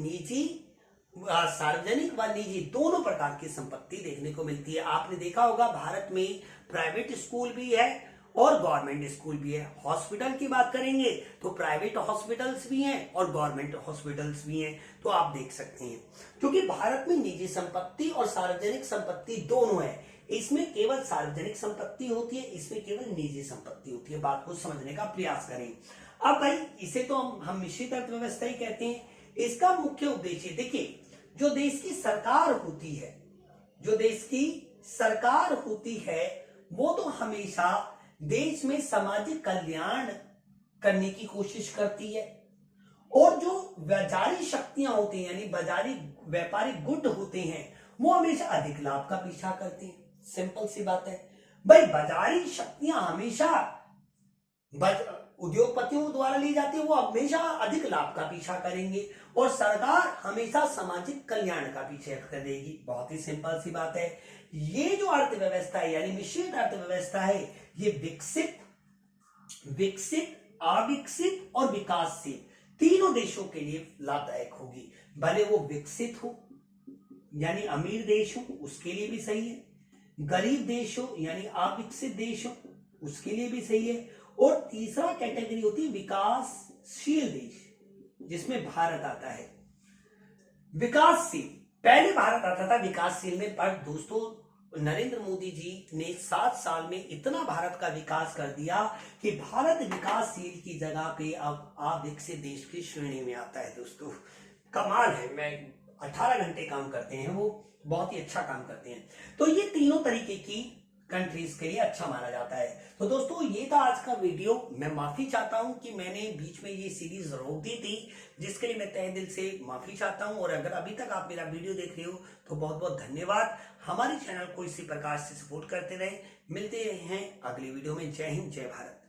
सार्वजनिक व निजी दोनों प्रकार की संपत्ति देखने को मिलती है। आपने देखा होगा भारत में प्राइवेट स्कूल भी है और गवर्नमेंट स्कूल भी है। हॉस्पिटल की बात करेंगे तो प्राइवेट हॉस्पिटल्स भी हैं और गवर्नमेंट हॉस्पिटल्स भी हैं। तो आप देख सकते हैं, क्योंकि भारत में निजी संपत्ति और सार्वजनिक संपत्ति दोनों है। इसमें केवल सार्वजनिक संपत्ति होती है, इसमें केवल निजी संपत्ति होती है। बात को समझने का प्रयास करें। अब भाई इसे तो हम मिश्रित अर्थव्यवस्था ही कहते हैं। इसका मुख्य उद्देश्य देखिए, जो देश की सरकार होती है वो तो हमेशा देश में सामाजिक कल्याण करने की कोशिश करती है, और जो बाजारी शक्तियां होती हैं यानी बाजारी व्यापारिक गुट होते हैं वो हमेशा अधिक लाभ का पीछा करती हैं। सिंपल सी बात है भाई, बाजारी शक्तियां हमेशा उद्योगपतियों द्वारा ली जाती है, वो हमेशा अधिक लाभ का पीछा करेंगे, और सरकार हमेशा सामाजिक कल्याण का पीछा करेगी। बहुत ही सिंपल सी बात है। ये जो अर्थव्यवस्था है यानी मिश्रित अर्थव्यवस्था है, ये विकसित, अविकसित और विकासशील तीनों देशों के लिए लाभदायक होगी। भले वो विकसित हो यानी अमीर देश हो, उसके लिए भी सही है। गरीब देश हो यानी अविकसित देश हो, उसके लिए भी सही है। और तीसरा कैटेगरी होती है विकासशील देश, जिसमें भारत आता है। विकासशील, पहले भारत आता था विकासशील में, पर दोस्तों नरेंद्र मोदी जी ने 7 साल में इतना भारत का विकास कर दिया कि भारत विकासशील की जगह पे अब अविकसित देश की श्रेणी में आता है। दोस्तों कमाल है, मैं 18 घंटे काम करते हैं, वो बहुत ही अच्छा काम करते हैं। तो ये तीनों तरीके की कंट्रीज के लिए अच्छा माना जाता है। तो दोस्तों ये था आज का वीडियो। मैं माफी चाहता हूं कि मैंने बीच में ये सीरीज रोक दी थी, जिसके लिए मैं तहे दिल से माफी चाहता हूं। और अगर अभी तक आप मेरा वीडियो देख रहे हो तो बहुत बहुत धन्यवाद। हमारे चैनल को इसी प्रकार से सपोर्ट करते रहे। मिलते हैं अगले वीडियो में। जय हिंद, जय भारत।